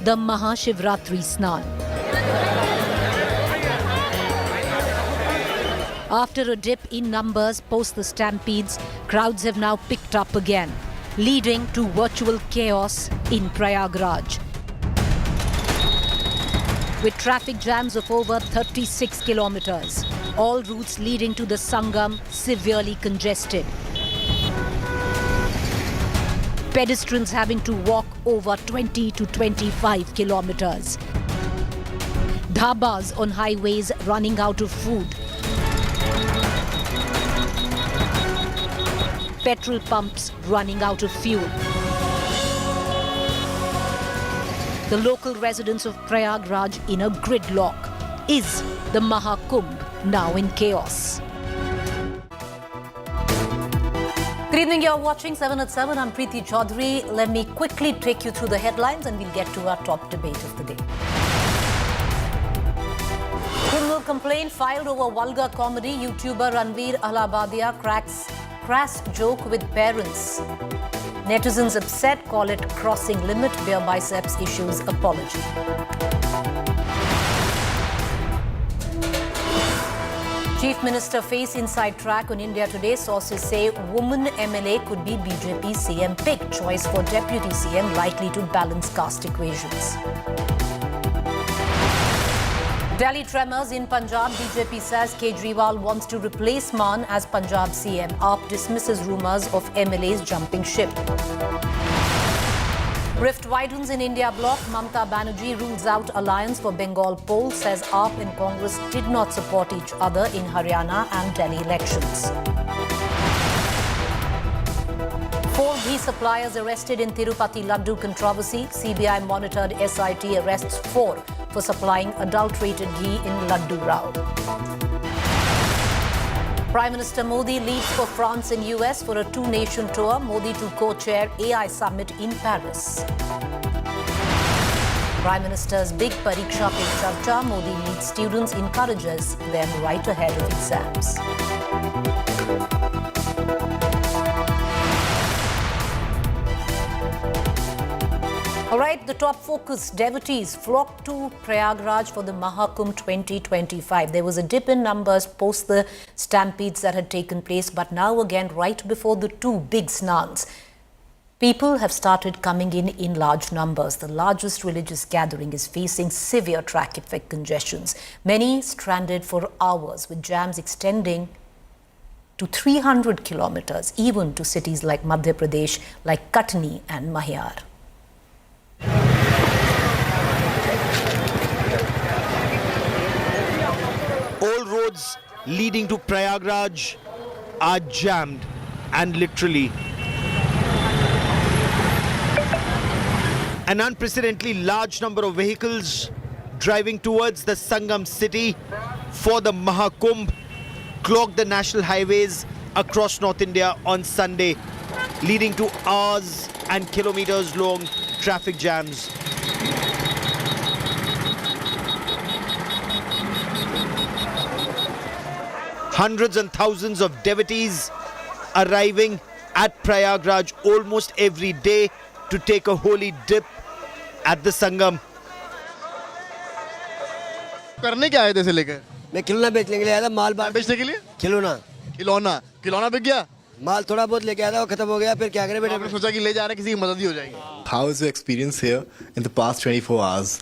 the Mahashivratri Snan. After a dip in numbers post the stampedes, crowds have now picked up again, leading to virtual chaos in Prayagraj. With traffic jams of over 36 kilometers, all routes leading to the Sangam severely congested. Pedestrians having to walk over 20 to 25 kilometers. Dhabas on highways running out of food. Petrol pumps running out of fuel. The local residents of Prayagraj in a gridlock. Is the Mahakumbh now in chaos? Good evening, you're watching 7 at 7. I'm Preeti Chaudhary. Let me quickly take you through the headlines and we'll get to our top debate of the day. Criminal complaint filed over vulgar comedy. YouTuber Ranveer Allahabadia cracks crass joke with parents. Netizens upset, call it crossing limit. Bare Biceps issues apology. Chief Minister face inside track on India Today. Sources say woman MLA could be BJP CM pick. Choice for Deputy CM likely to balance caste equations. Delhi tremors in Punjab. BJP says Kejriwal wants to replace Maan as Punjab CM. AAP dismisses rumours of MLAs jumping ship. Rift widens in India bloc. Mamata Banerjee rules out alliance for Bengal poll. Says AAP and Congress did not support each other in Haryana and Delhi elections. 4 ghee suppliers arrested in Tirupati Laddu controversy. CBI monitored SIT arrests 4 for supplying adulterated ghee in Laddu Rao. Prime Minister Modi leaves for France and US for a 2-nation tour. Modi to co-chair AI summit in Paris. Prime Minister's big Pariksha Pe Charcha. Modi meets students, encourages them right ahead of exams. All right, the top focus. Devotees flocked to Prayagraj for the Mahakumbh 2025. There was a dip in numbers post the stampedes that had taken place, but now again, right before the 2 big snans, people have started coming in large numbers. The largest religious gathering is facing severe traffic congestions. Many stranded for hours, with jams extending to 300 kilometers, even to cities like Madhya Pradesh, like Katni and Mahiyar. All roads leading to Prayagraj are jammed, and literally an unprecedentedly large number of vehicles driving towards the Sangam city for the Mahakumbh clogged the national highways across North India on Sunday, leading to hours and kilometers long traffic jams. Hundreds and thousands of devotees arriving at Prayagraj almost every day to take a holy dip at the Sangam. करने क्या आए थे इसे लेकर? मैं खिलौना बेचने के लिए आया था, माल बेचने के लिए? खिलौना बिक गया? माल थोड़ा बहुत लेके आया था, वो खत्म हो गया, फिर क्या करें बेटा? आपने सोचा कि ले जा रहे हैं, किसी की मदद ही हो जाएगी. How is your experience here in the past 24 hours?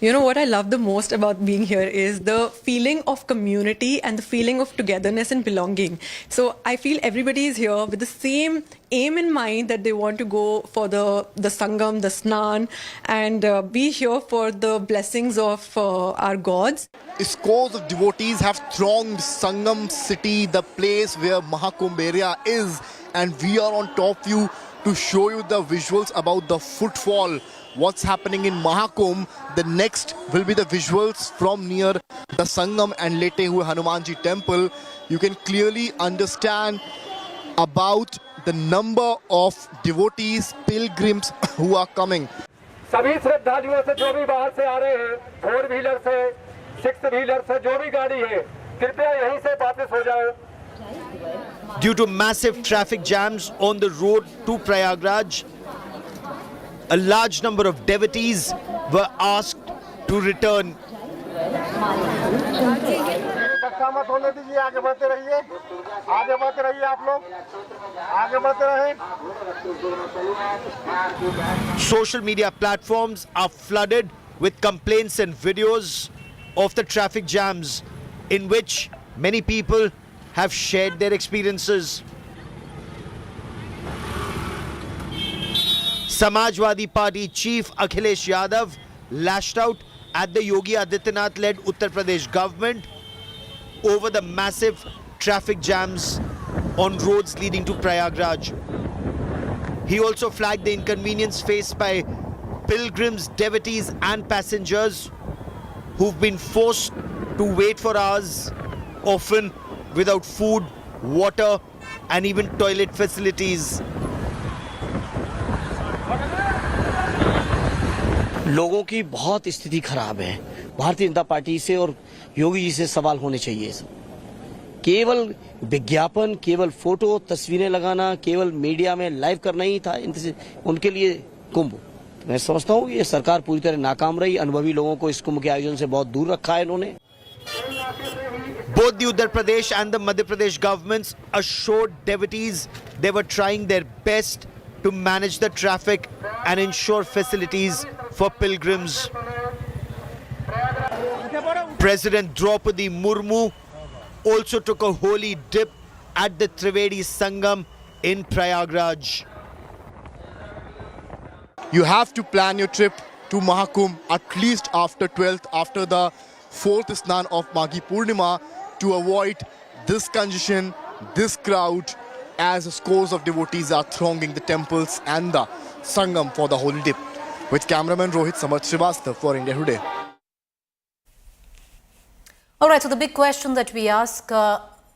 You know what I love the most about being here is the feeling of community and the feeling of togetherness and belonging. So I feel everybody is here with the same aim in mind, that they want to go for the Sangam, the Snan, and be here for the blessings of our gods. Scores of devotees have thronged Sangam city, the place where Mahakumbh area is, and we are on top view to show you the visuals about the footfall. What's happening in Mahakumbh. The next will be the visuals from near the Sangam and Lete Hue Hanumanji temple. You can clearly understand about the number of devotees, pilgrims who are coming. सभी श्रद्धालुओं से जो भी बाहर से आ रहे हैं, 4 wheeler से, 6 व्हीलर से, जो भी गाड़ी है, कृपया यहीं से वापस हो जाओ. Due to massive traffic jams on the road to Prayagraj, a large number of devotees were asked to return. Social media platforms are flooded with complaints and videos of the traffic jams in which many people have shared their experiences. Samajwadi Party chief Akhilesh Yadav lashed out at the Yogi Adityanath-led Uttar Pradesh government over the massive traffic jams on roads leading to Prayagraj. He also flagged the inconvenience faced by pilgrims, devotees and passengers who've been forced to wait for hours, often without food, water and even toilet facilities. लोगों की बहुत स्थिति खराब है। Bharatiya Janata party से और योगी जी से सवाल होने चाहिए। केवल विज्ञापन, केवल फोटो, तस्वीरें लगाना, केवल मीडिया में लाइव करना ही था उनके लिए कुंभ। मैं समझता हूँ ये सरकार पूरी तरह नाकाम रही। अनुभवी लोगों को इस कुंभ के आयोजन से बहुत दूर रखा है इन्होंने। Both the Uttar Pradesh and the Madhya Pradesh governments assured devotees they were trying their best to manage the traffic and ensure facilities for pilgrims. President Draupadi Murmu also took a holy dip at the Trivedi Sangam in Prayagraj. You have to plan your trip to Mahakumbh at least after 12th, after the 4th Snan of Maghi Purnima, to avoid this congestion, this crowd, as scores of devotees are thronging the temples and the Sangam for the holy dip. With cameraman Rohit Samarth Srivastava for India Today. All right, so the big question that we ask,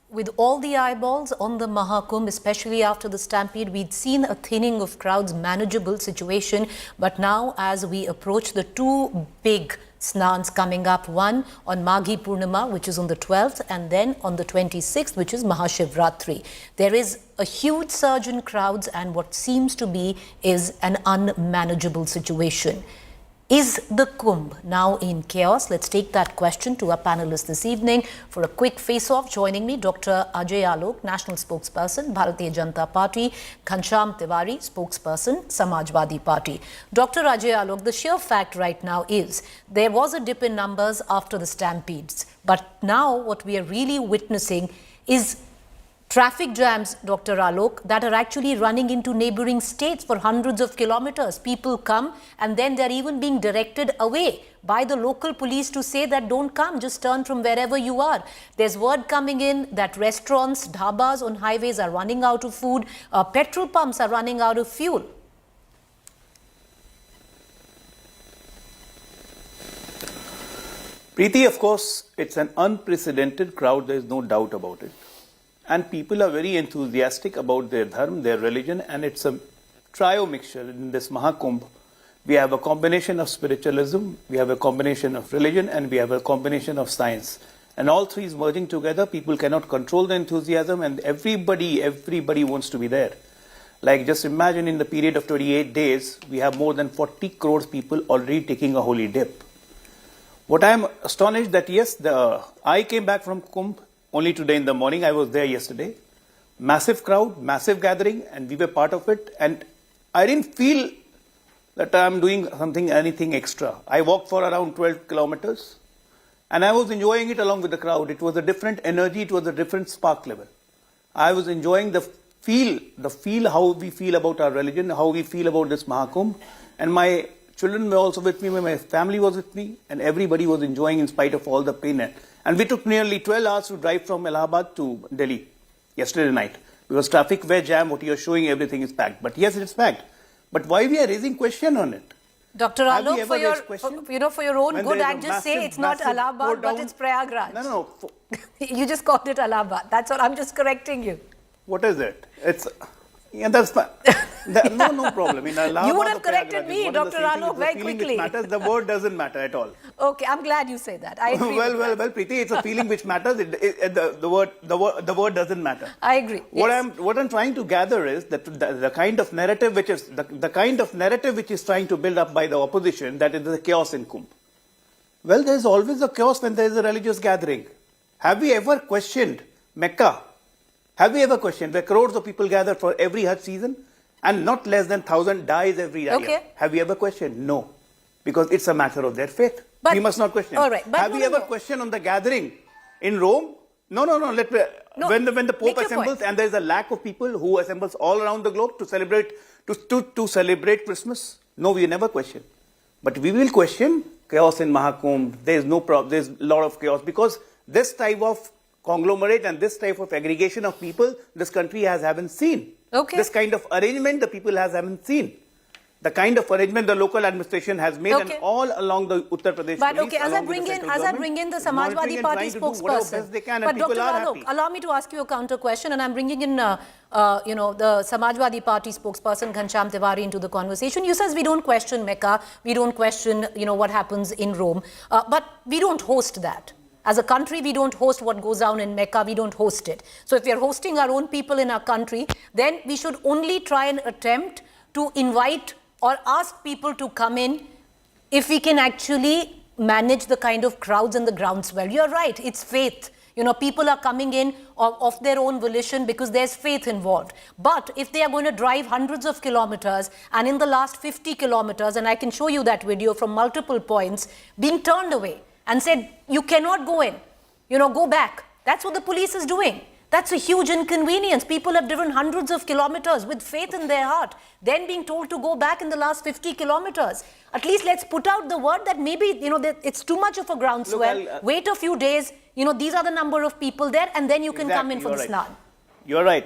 with all the eyeballs on the Mahakumbh, especially after the stampede, we'd seen a thinning of crowds, manageable situation. But now, as we approach the two big snans coming up, one on Maghi Purnima, which is on the 12th, and then on the 26th, which is Mahashivratri, there is a huge surge in crowds, and what seems to be is an unmanageable situation. Is the Kumbh now in chaos? Let's take that question to our panelists this evening. For a quick face-off, joining me, Dr. Ajay Alok, National Spokesperson, Bharatiya Janata Party, Ghanshyam Tiwari, Spokesperson, Samajwadi Party. Dr. Ajay Alok, the sheer fact right now is there was a dip in numbers after the stampedes. But now what we are really witnessing is traffic jams, Dr. Alok, that are actually running into neighboring states for hundreds of kilometers. People come and then they're even being directed away by the local police to say that don't come, just turn from wherever you are. There's word coming in that restaurants, dhabas on highways are running out of food, petrol pumps are running out of fuel. Preeti, of course, it's an unprecedented crowd, there is no doubt about it. And people are very enthusiastic about their dharma, their religion, and it's a trio mixture in this Mahakumbh. We have a combination of spiritualism, we have a combination of religion, and we have a combination of science. And all three is merging together. People cannot control the enthusiasm, and everybody wants to be there. Like, just imagine in the period of 28 days, we have more than 40 crores people already taking a holy dip. What I am astonished that, yes, I came back from Kumbh only today in the morning. I was there yesterday. Massive crowd, massive gathering, and we were part of it. And I didn't feel that I'm doing anything extra. I walked for around 12 kilometers, and I was enjoying it along with the crowd. It was a different energy. It was a different spark level. I was enjoying the feel how we feel about our religion, how we feel about this Mahakumbh. And my children were also with me, my family was with me, and everybody was enjoying in spite of all the pain. And we took nearly 12 hours to drive from Allahabad to Delhi yesterday night. Because traffic were jammed, what you're showing, everything is packed. But yes, it's packed. But why we are raising question on it? Dr. Alok, for your own good, I just say it's not Allahabad, but it's Prayagraj. No. You just called it Allahabad. That's all. I'm just correcting you. What is it? It's... Yeah, that's fine. No problem. In Allahabad, you would have corrected me, Dr. Alok, very quickly. It matters. The word doesn't matter at all. Okay, I'm glad you say that. I agree. Well, Preeti, it's a feeling which matters. The word doesn't matter. I agree. What I'm trying to gather is that the kind of narrative which is the kind of narrative which is trying to build up by the opposition, that it is a chaos in Kumbh. Well, there is always a chaos when there is a religious gathering. Have we ever questioned Mecca? Have we ever questioned where crores of people gather for every Hajj season and not less than 1,000 dies every year? Okay. Have you ever questioned? No, because it's a matter of their faith. But- we must not question. all right, but have no, we no, ever no. questioned on the gathering in Rome? No. No, When the make Pope your assembles point. and there is a lack of people who assembles all around the globe to celebrate Christmas, no, we never question. But we will question chaos in Mahakumbh. There is no problem. There is a lot of chaos because this type of conglomerate and this type of aggregation of people, this country haven't seen. Okay. This kind of arrangement, the people haven't seen. The kind of arrangement the local administration has made, and Okay. all along the Uttar Pradesh But police, okay, as I along with bring the in central the government, Samajwadi monitoring and Party trying to do whatever spokesperson. best they can, But and people Dr. are Alok, happy. allow me to ask you a counter question, and I'm bringing in, the Samajwadi Party spokesperson Ghanshyam Tiwari into the conversation. You says we don't question Mecca, we don't question, what happens in Rome, but we don't host that. As a country, we don't host what goes down in Mecca, we don't host it. So if we are hosting our own people in our country, then we should only try and attempt to invite or ask people to come in if we can actually manage the kind of crowds and the groundswell. You're right, it's faith. People are coming in of their own volition because there's faith involved. But if they are going to drive hundreds of kilometers, and in the last 50 kilometers, and I can show you that video from multiple points, being turned away and said, you cannot go in, go back. That's what the police is doing. That's a huge inconvenience. People have driven hundreds of kilometers with faith in their heart, then being told to go back in the last 50 kilometers. At least let's put out the word that maybe, that it's too much of a groundswell. Look, wait a few days, these are the number of people there, and then you can come in for the snan. You're right.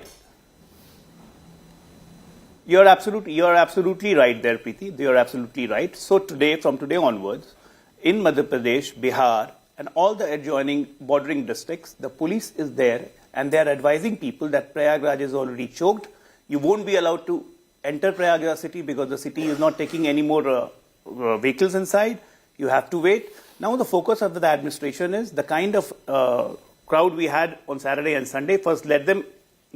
You're absolutely right there, Preeti. You're absolutely right. So from today onwards, in Madhya Pradesh, Bihar, and all the adjoining bordering districts, the police is there, and they are advising people that Prayagraj is already choked. You won't be allowed to enter Prayagraj city because the city is not taking any more vehicles inside. You have to wait. Now the focus of the administration is the kind of crowd we had on Saturday and Sunday. First, let them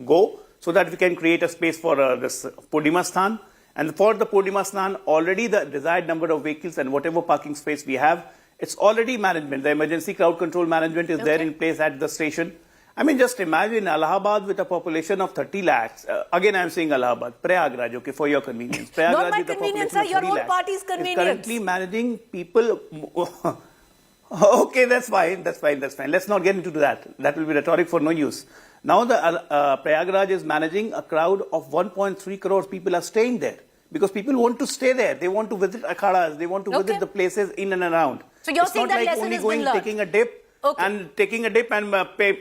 go so that we can create a space for this Purnima Sthan. And for the Purnima Sthan, already the desired number of vehicles and whatever parking space we have, it's already management. The emergency crowd control management is there in place at the station. I mean, just imagine Allahabad with a population of 30 lakhs. Again, I'm saying Allahabad, Prayagraj, okay, for your convenience. Prayagraj Not my with a convenience, population sir, of your 30 own lakhs party's is convenience. currently managing people. Okay, that's fine. Let's not get into that. That will be rhetoric for no use. Now the Prayagraj is managing a crowd of 1.3 crores people are staying there. Because people want to stay there. They want to visit akhadas. They want to visit the places in and around. So you're it's saying not that like lesson only has been going, learned. taking a dip and pay.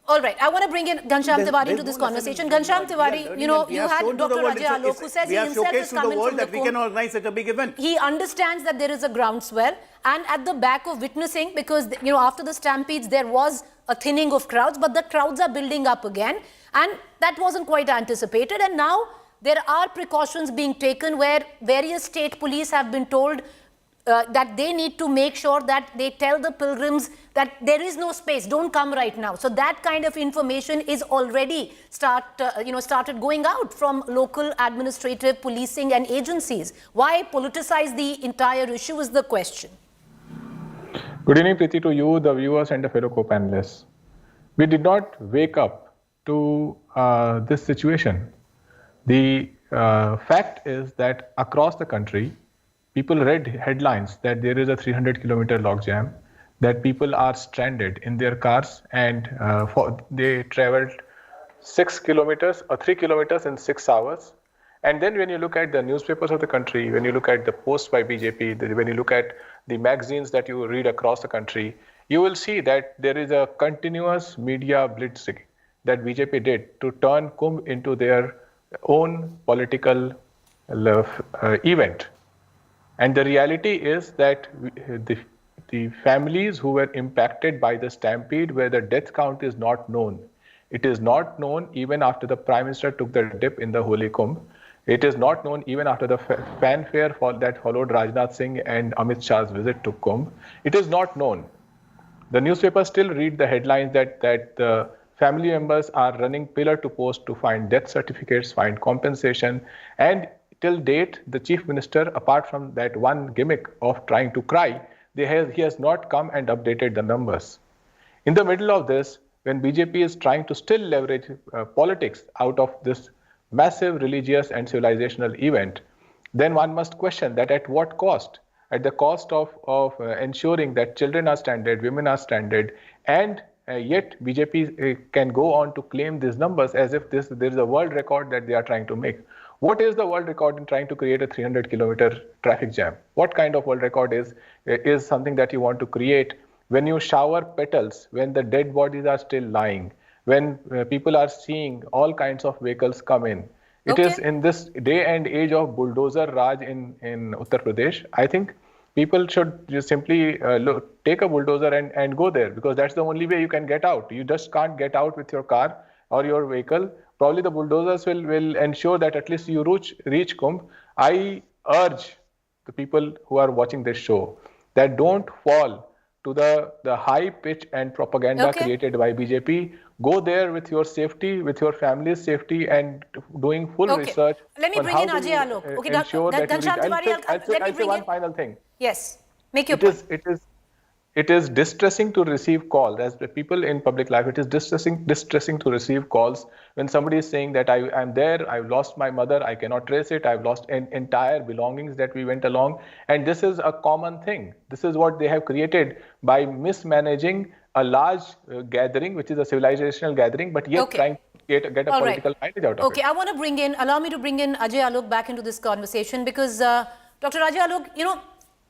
All right, I want to bring in Ghanshyam Tiwari There's into this no conversation. lesson in Ghanshyam Tiwari, you had Dr. Ajay Alok, who says he himself is coming from the that we can organize such a big event. He understands that there is a groundswell, and at the back of witnessing, because after the stampedes there was a thinning of crowds, but the crowds are building up again, and that wasn't quite anticipated. And now there are precautions being taken where various state police have been told that they need to make sure that they tell the pilgrims that there is no space, don't come right now. So that kind of information is already started going out from local administrative policing and agencies. Why politicize the entire issue is the question. Good evening, Preeti, to you, the viewers and the fellow co-panelists. We did not wake up to this situation. The fact is that across the country, people read headlines that there is a 300-kilometer logjam, that people are stranded in their cars, and they traveled 6 kilometers or 3 kilometers in 6 hours. And then when you look at the newspapers of the country, when you look at the posts by BJP, when you look at the magazines that you read across the country, you will see that there is a continuous media blitzing that BJP did to turn Kumbh into their own political event. And the reality is that the families who were impacted by the stampede, where the death count is not known, it is not known even after the Prime Minister took the dip in the Holy Kumbh. It is not known even after the fanfare that followed Rajnath Singh and Amit Shah's visit to Kumbh. It is not known. The newspapers still read the headlines that the family members are running pillar to post to find death certificates, find compensation, and till date, the chief minister, apart from that one gimmick of trying to cry, he has not come and updated the numbers. In the middle of this, when BJP is trying to still leverage politics out of this massive religious and civilizational event, then one must question that at what cost? At the cost of ensuring that children are stranded, women are stranded, and yet BJP can go on to claim these numbers as if there is a world record that they are trying to make. What is the world record in trying to create a 300-kilometer traffic jam? What kind of world record is something that you want to create when you shower petals, when the dead bodies are still lying, when people are seeing all kinds of vehicles come in? It is in this day and age of bulldozer Raj in Uttar Pradesh. I think people should just simply take a bulldozer and go there, because that's the only way you can get out. You just can't get out with your car or your vehicle. Probably the bulldozers will ensure that at least you reach Kumbh. I urge the people who are watching this show that don't fall to the high pitch and propaganda created by BJP. Go there with your safety, with your family's safety, and doing full research. Let me bring in Ajay Alok. Ensure that I'll say one final thing. Yes, make your point. It is distressing to receive calls. As the people in public life, it is distressing to receive calls when somebody is saying that I'm there, I've lost my mother, I cannot trace it, I've lost entire belongings that we went along. And this is a common thing. This is what they have created by mismanaging a large gathering, which is a civilizational gathering, but yet trying to get a political mileage out of it. Okay, I want to allow me to bring in Ajay Alok back into this conversation, because Dr. Ajay Alok,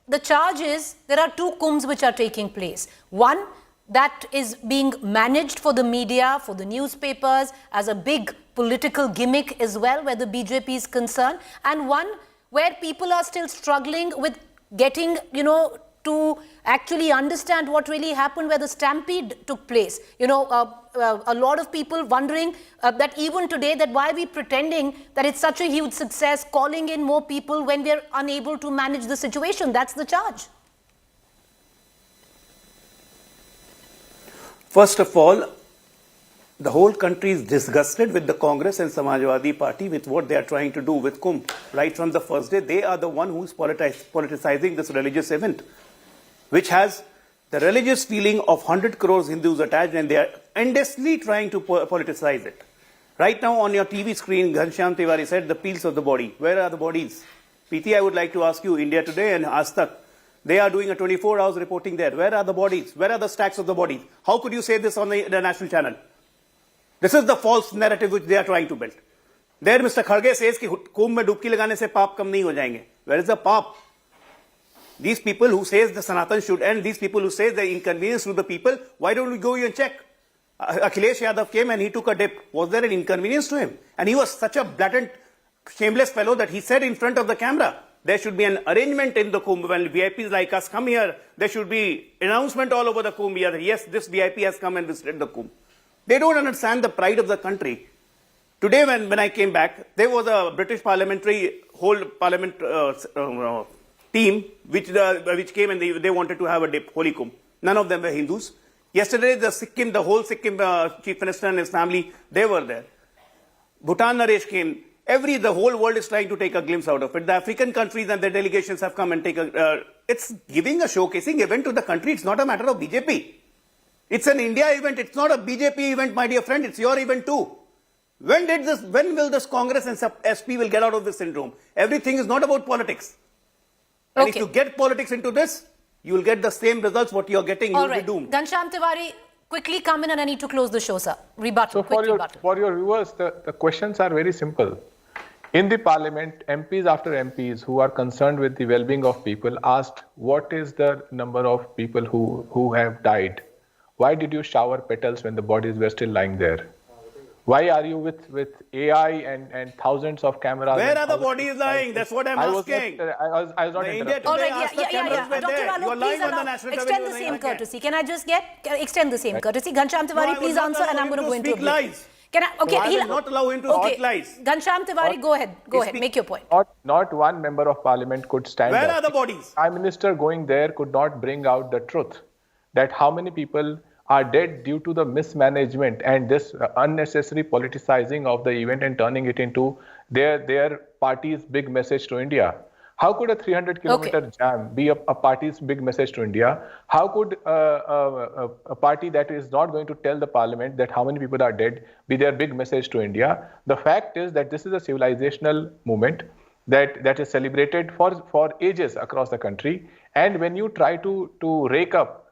the charge is there are two kumbhs which are taking place. One that is being managed for the media, for the newspapers, as a big political gimmick as well, where the BJP is concerned, and one where people are still struggling with getting, to actually understand what really happened, where the stampede took place. A lot of people wondering that even today, that why are we pretending that it's such a huge success, calling in more people when we're unable to manage the situation. That's the charge. First of all, the whole country is disgusted with the Congress and Samajwadi Party with what they are trying to do with Kumbh. Right from the first day, they are the one who's politicizing this religious event, which has the religious feeling of 100 crores Hindus attached, and they are endlessly trying to politicize it. Right now on your TV screen, Ghanshyam Tiwari said the peels of the body. Where are the bodies? PT, I would like to ask you, India Today and Aaj Tak, they are doing a 24 hours reporting there. Where are the bodies? Where are the stacks of the bodies? How could you say this on the national channel? This is the false narrative which they are trying to build. There Mr. Kharge says कि कुंभ में डुबकी लगाने से पाप कम नहीं हो जाएंगे. Where is the pap? These people who says the Sanatan should end, these people who say the inconvenience to the people, why don't we go and check? Akhilesh Yadav came and he took a dip. Was there an inconvenience to him? And he was such a blatant, shameless fellow that he said in front of the camera, there should be an arrangement in the Kumbh. When VIPs like us come here, there should be announcement all over the Kumbh here that yes, this VIP has come and visited the Kumbh. They don't understand the pride of the country. Today when I came back, there was a British parliamentary, whole parliament team which came and they wanted to have a dip, Holy Kumbh. None of them were Hindus. Yesterday, the whole Sikkim chief minister and his family, they were there. Bhutan Naresh came. The whole world is trying to take a glimpse out of it. The African countries and their delegations have come and it's giving a showcasing event to the country. It's not a matter of BJP. It's an India event. It's not a BJP event, my dear friend. It's your event too. When will this Congress and SP will get out of this syndrome? Everything is not about politics. And if you get politics into this, you will get the same results what you are getting. You will be doomed. Ghanshyam Tiwari, quickly come in and I need to close the show, sir. Rebuttal. So for your viewers, the questions are very simple. In the parliament, MPs after MPs who are concerned with the well-being of people asked, what is the number of people who have died? Why did you shower petals when the bodies were still lying there? Why are you with AI and thousands of cameras? Where are the bodies lying? That's what I'm asking. I was not interrupted. All right, Dr. Alok, please extend the same courtesy. Can I just extend the same courtesy? Ghanshyam Tiwari, please answer, and I'm going to go into a break. Can I? Okay, So I will not allow him to speak lies. Ghanshyam Tiwari, go ahead. Go ahead. Make your point. Not one member of parliament could stand Where up. are the bodies? Prime Minister going there could not bring out the truth that how many people are dead due to the mismanagement and this unnecessary politicizing of the event and turning it into their party's big message to India. How could a 300-kilometer jam be a party's big message to India? How could a party that is not going to tell the parliament that how many people are dead be their big message to India? The fact is that this is a civilizational movement that is celebrated for ages across the country. And when you try to rake up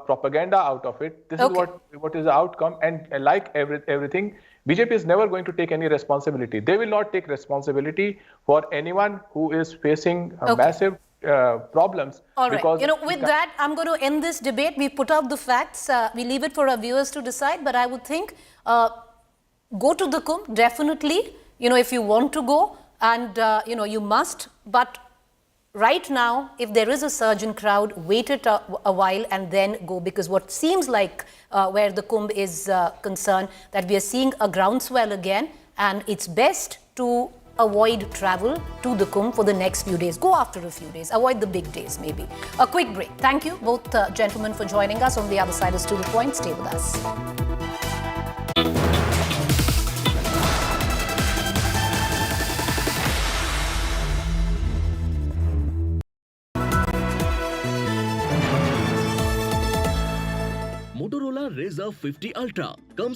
propaganda out of it, this is what is the outcome. And like everything, BJP is never going to take any responsibility. They will not take responsibility for anyone who is facing massive problems. All right. Because With that, I'm going to end this debate. We put out the facts. We leave it for our viewers to decide. But I would think go to the Kumbh, definitely, if you want to go. And, you must. But right now, if there is a surge in crowd, wait it a while and then go, because what seems like where the Kumbh is concerned, that we are seeing a groundswell again, and it's best to avoid travel to the Kumbh for the next few days. Go after a few days. Avoid the big days, maybe. A quick break. Thank you, both gentlemen, for joining us. On the other side is To The Point. Stay with us. Motorola Razr 50 Ultra comes